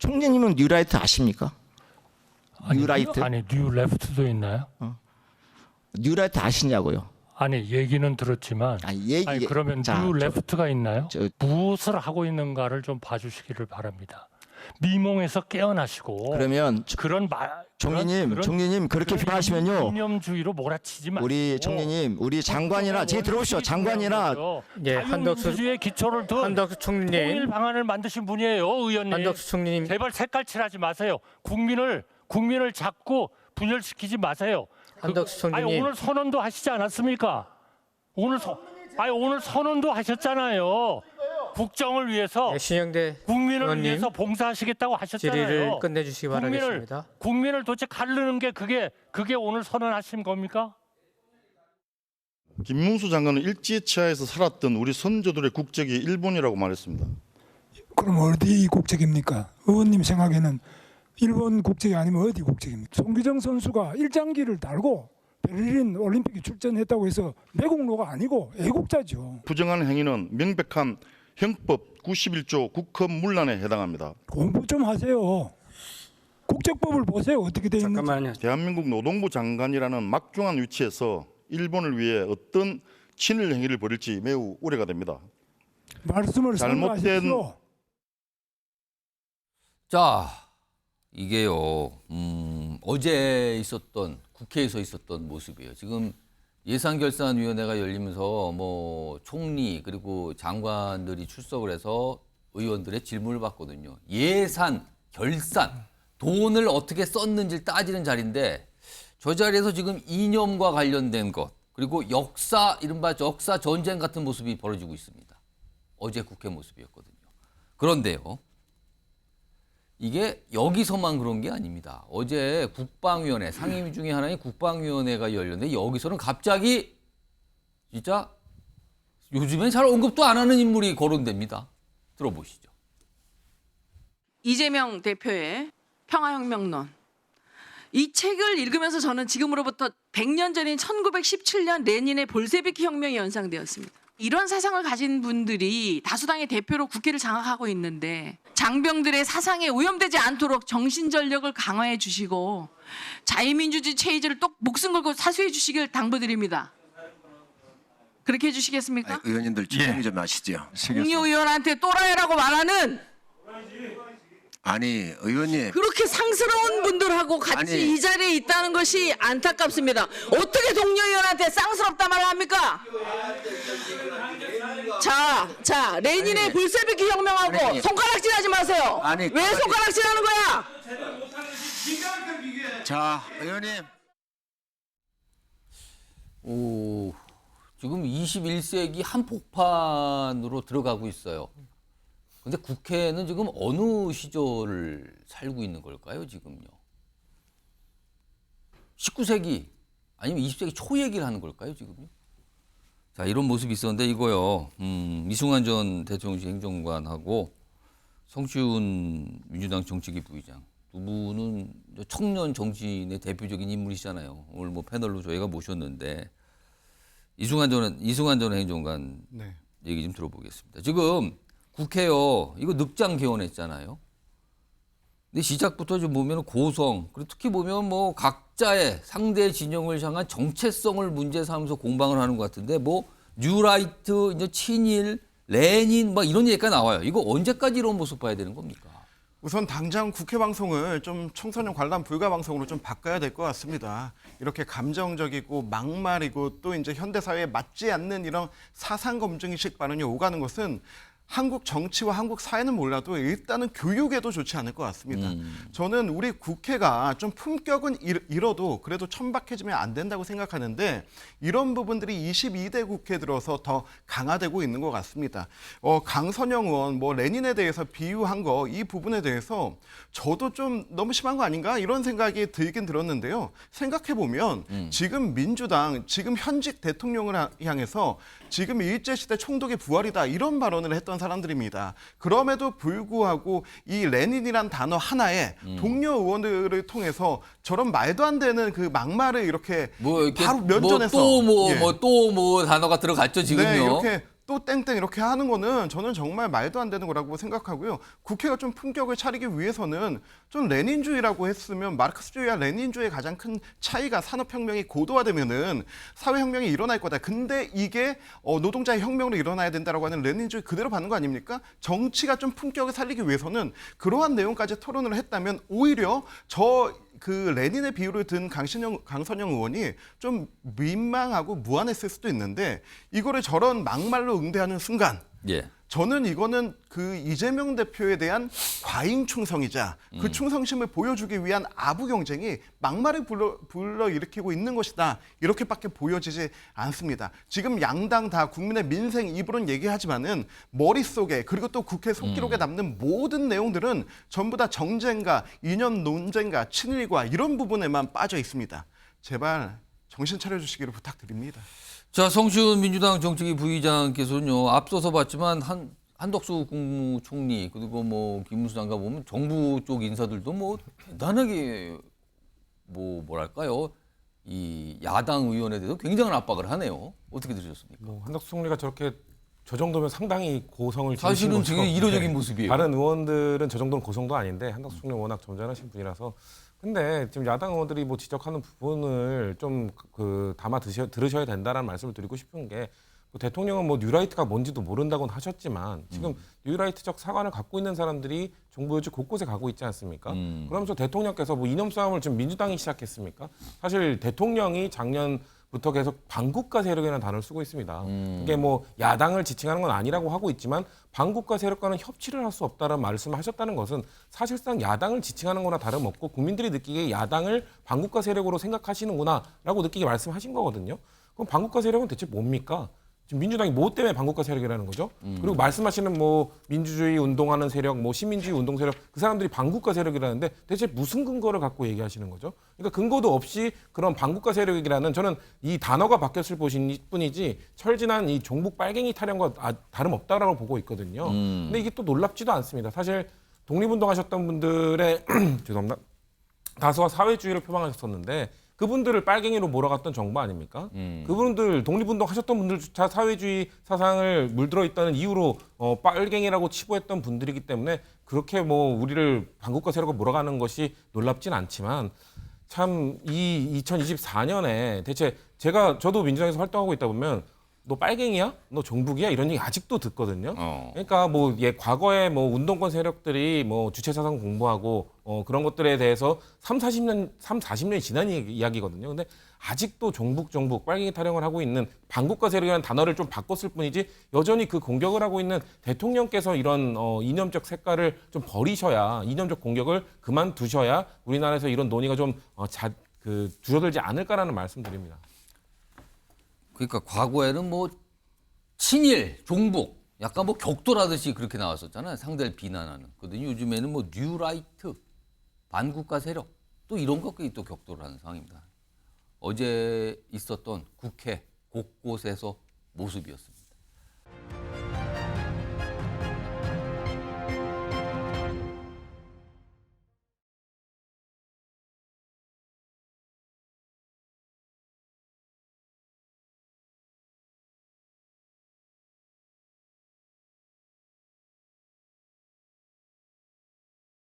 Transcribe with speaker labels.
Speaker 1: 총리님은 뉴라이트 아십니까? 뉴라이트?
Speaker 2: 아니 뉴 레프트도 있나요?
Speaker 1: 뉴라이트 아시냐고요?
Speaker 2: 아니 얘기는 들었지만 아니 그러면 뉴 레프트가 있나요? 무엇을 하고 있는가를 좀 봐주시기를 바랍니다. 미몽에서 깨어나시고
Speaker 1: 그러면
Speaker 2: 그런
Speaker 1: 총리님 그렇게 표현하시면요.
Speaker 2: 이념주의로 몰아치지 마시고
Speaker 1: 우리 총리님, 우리 장관이나 제 들어오시죠. 장관이나
Speaker 3: 예,
Speaker 2: 자유민주주의의 기초를 둔
Speaker 3: 한덕수 총리님,
Speaker 2: 통일 방안을 만드신 분이에요, 의원님.
Speaker 3: 한덕수 총리님,
Speaker 2: 제발 색깔칠하지 마세요. 국민을 자꾸 분열시키지 마세요.
Speaker 3: 한덕수 총리님.
Speaker 2: 아니, 오늘 선언도 하시지 않았습니까? 오늘 선언도 하셨잖아요. 국정을 위해서
Speaker 3: 네, 신영대
Speaker 2: 국민을
Speaker 3: 의원님,
Speaker 2: 위해서 봉사하시겠다고 하셨잖아요.
Speaker 3: 질의를 끝내주시기 바라겠습니다.
Speaker 2: 국민을 도대체 가르는 게 그게 오늘 선언하신 겁니까?
Speaker 4: 김문수 장관은 일제치하에서 살았던 우리 선조들의 국적이 일본이라고 말했습니다.
Speaker 5: 그럼 어디 국적입니까? 의원님 생각에는 일본 국적이 아니면 어디 국적입니까? 송기정 선수가 일장기를 달고 베를린 올림픽에 출전했다고 해서 매국노가 아니고 애국자죠.
Speaker 4: 부정한 행위는 명백한 형법 91조 국헌문란에 해당합니다.
Speaker 5: 공부 좀 하세요. 국적법을 보세요. 어떻게 돼 있는지.
Speaker 3: 잠깐만요.
Speaker 4: 대한민국 노동부 장관이라는 막중한 위치에서 일본을 위해 어떤 친일 행위를 벌일지 매우 우려가 됩니다.
Speaker 5: 말씀을 삼가하십시오.
Speaker 6: 자, 이게요. 어제 국회에서 있었던 모습이에요. 지금 예산결산위원회가 열리면서 뭐 총리 그리고 장관들이 출석을 해서 의원들의 질문을 받거든요. 예산, 결산, 돈을 어떻게 썼는지를 따지는 자리인데 저 자리에서 지금 이념과 관련된 것 그리고 이른바 역사 전쟁 같은 모습이 벌어지고 있습니다. 어제 국회 모습이었거든요. 그런데요. 이게 여기서만 그런 게 아닙니다. 어제 국방위원회, 상임위 중에 하나인 국방위원회가 열렸는데 여기서는 갑자기 진짜 요즘엔 잘 언급도 안 하는 인물이 거론됩니다. 들어보시죠.
Speaker 7: 이재명 대표의 평화혁명론. 이 책을 읽으면서 저는 지금으로부터 100년 전인 1917년 레닌의 볼세비키 혁명이 연상되었습니다. 이런 사상을 가진 분들이 다수당의 대표로 국회를 장악하고 있는데 장병들의 사상에 오염되지 않도록 정신전력을 강화해 주시고 자유민주주의 체제를 또 목숨 걸고 사수해 주시길 당부드립니다. 그렇게 해주시겠습니까?
Speaker 8: 의원님들 조용히 좀 하시죠.
Speaker 7: 동료 의원한테 또라이라고 말하는
Speaker 8: 아니 의원님
Speaker 7: 그렇게 상스러운 분들하고 같이 이 자리에 있다는 것이 안타깝습니다. 어떻게 동료 의원한테 쌍스럽다 말을 합니까? 자, 레닌의 볼세비키 혁명하고 손가락질하지 마세요. 왜 손가락질하는 거야?
Speaker 8: 자 의원님
Speaker 6: 지금 21세기 한복판으로 들어가고 있어요. 근데 국회는 지금 어느 시절을 살고 있는 걸까요, 지금요? 19세기 아니면 20세기 초 얘기를 하는 걸까요, 지금요? 자, 이런 모습이 있었는데 이거요. 이승환 전 대통령실 행정관하고 성시훈 민주당 정치기 부의장 두 분은 청년 정치인의 대표적인 인물이시잖아요. 오늘 뭐 패널로 저희가 모셨는데 이승환 전 행정관 얘기 좀 들어보겠습니다. 지금 국회요, 이거 늑장 개원했잖아요. 근데 시작부터 좀 보면 고성, 그리고 특히 보면 뭐 각자의 상대 진영을 향한 정체성을 문제 삼아서 공방을 하는 것 같은데 뭐 뉴라이트, 이제 친일, 레닌 막 이런 얘기가 나와요. 이거 언제까지 이런 모습 봐야 되는 겁니까?
Speaker 9: 우선 당장 국회 방송을 좀 청소년 관람 불가 방송으로 좀 바꿔야 될 것 같습니다. 이렇게 감정적이고 막말이고 또 이제 현대 사회에 맞지 않는 이런 사상 검증의식 발언이 오가는 것은 한국 정치와 한국 사회는 몰라도 일단은 교육에도 좋지 않을 것 같습니다. 저는 우리 국회가 좀 품격은 잃어도 그래도 천박해지면 안 된다고 생각하는데 이런 부분들이 22대 국회에 들어서 더 강화되고 있는 것 같습니다. 강선영 의원 뭐 레닌에 대해서 비유한 거 이 부분에 대해서 저도 좀 너무 심한 거 아닌가 이런 생각이 들긴 들었는데요. 생각해보면 지금 민주당, 지금 현직 대통령을 향해서 지금 일제시대 총독의 부활이다 이런 발언을 했던 사람들입니다. 그럼에도 불구하고 이 레닌이란 단어 하나에 동료 의원들을 통해서 저런 말도 안 되는 그 막말을 이렇게 바로 면전에서
Speaker 6: 또 뭐 단어가 들어갔죠 지금요.
Speaker 9: 네, 이렇게 또 땡땡 이렇게 하는 거는 저는 정말 말도 안 되는 거라고 생각하고요. 국회가 좀 품격을 차리기 위해서는 좀 레닌주의라고 했으면 마르크스주의와 레닌주의의 가장 큰 차이가 산업혁명이 고도화되면은 사회혁명이 일어날 거다. 근데 이게 노동자의 혁명으로 일어나야 된다라고 하는 레닌주의 그대로 받는 거 아닙니까? 정치가 좀 품격을 살리기 위해서는 그러한 내용까지 토론을 했다면 오히려 그 레닌의 비유를 든 강선영 의원이 좀 민망하고 무안했을 수도 있는데 이거를 저런 막말로 응대하는 순간
Speaker 6: 예.
Speaker 9: 저는 이거는 그 이재명 대표에 대한 과잉 충성이자 그 충성심을 보여주기 위한 아부 경쟁이 막말을 불러일으키고 있는 것이다. 이렇게밖에 보여지지 않습니다. 지금 양당 다 국민의 민생 입으로는 얘기하지만은 머릿속에 그리고 또 국회 속기록에 남는 모든 내용들은 전부 다 정쟁과 이념 논쟁과 친일과 이런 부분에만 빠져 있습니다. 제발 정신 차려주시기를 부탁드립니다.
Speaker 6: 자, 성시훈 민주당 정책위 부의장께서는요, 앞서서 봤지만 한덕수 국무총리 그리고 뭐 김문수 장관 보면 정부 쪽 인사들도 뭐 대단하게 뭐랄까요, 이 야당 의원에 대해서 굉장한 압박을 하네요. 어떻게 들으셨습니까?
Speaker 10: 한덕수 총리가 저렇게 저 정도면 상당히 고성을
Speaker 6: 사실은 지금 이례적인 모습이에요.
Speaker 10: 다른 의원들은 저 정도는 고성도 아닌데 한덕수 총리 워낙 점잖으신 분이라서. 근데 지금 야당 의원들이 뭐 지적하는 부분을 좀 담아 들으셔야 된다라는 말씀을 드리고 싶은 게 대통령은 뭐 뉴라이트가 뭔지도 모른다고는 하셨지만 지금 뉴라이트적 사관을 갖고 있는 사람들이 정부 요지 곳곳에 가고 있지 않습니까? 그러면서 대통령께서 뭐 이념 싸움을 지금 민주당이 시작했습니까? 사실 대통령이 작년부터 계속 반국가 세력이라는 단어를 쓰고 있습니다. 이게 뭐 야당을 지칭하는 건 아니라고 하고 있지만 반국가 세력과는 협치를 할 수 없다는 말씀을 하셨다는 것은 사실상 야당을 지칭하는 거나 다름없고 국민들이 느끼기에 야당을 반국가 세력으로 생각하시는구나라고 느끼게 말씀하신 거거든요. 그럼 반국가 세력은 대체 뭡니까? 지금 민주당이 뭐 때문에 반국가 세력이라는 거죠? 그리고 말씀하시는 뭐 민주주의 운동하는 세력, 뭐 시민주의 운동 세력, 그 사람들이 반국가 세력이라는데 대체 무슨 근거를 갖고 얘기하시는 거죠? 그러니까 근거도 없이 그런 반국가 세력이라는 저는 이 단어가 바뀌었을 뿐이지 철진한 이 종북 빨갱이 타령과 다름없다라고 보고 있거든요. 근데 이게 또 놀랍지도 않습니다. 사실 독립운동하셨던 분들의 죄송합니다. 다수가 사회주의를 표방하셨었는데 그분들을 빨갱이로 몰아갔던 정부 아닙니까? 그분들 독립운동 하셨던 분들조차 사회주의 사상을 물들어 있다는 이유로 빨갱이라고 치부했던 분들이기 때문에 그렇게 뭐 우리를 반국가 세력으로 몰아가는 것이 놀랍진 않지만 참 이 2024년에 대체 저도 민주당에서 활동하고 있다 보면 너 빨갱이야? 너 종북이야? 이런 얘기 아직도 듣거든요. 그러니까 뭐 과거에 뭐 운동권 세력들이 뭐 주체 사상 공부하고 그런 것들에 대해서 40년이 지난 이야기거든요. 근데 아직도 종북 빨갱이 타령을 하고 있는 반국가 세력이라는 단어를 좀 바꿨을 뿐이지 여전히 그 공격을 하고 있는 대통령께서 이런 이념적 색깔을 좀 버리셔야 이념적 공격을 그만두셔야 우리나라에서 이런 논의가 좀 줄어들지 않을까라는 말씀드립니다.
Speaker 6: 그러니까 과거에는 뭐 친일, 종북, 약간 뭐 격돌하듯이 그렇게 나왔었잖아요. 상대를 비난하는. 그러더니 요즘에는 뭐 뉴라이트, 반국가 세력 또 이런 것까지 또 격돌하는 상황입니다. 어제 있었던 국회 곳곳에서 모습이었습니다.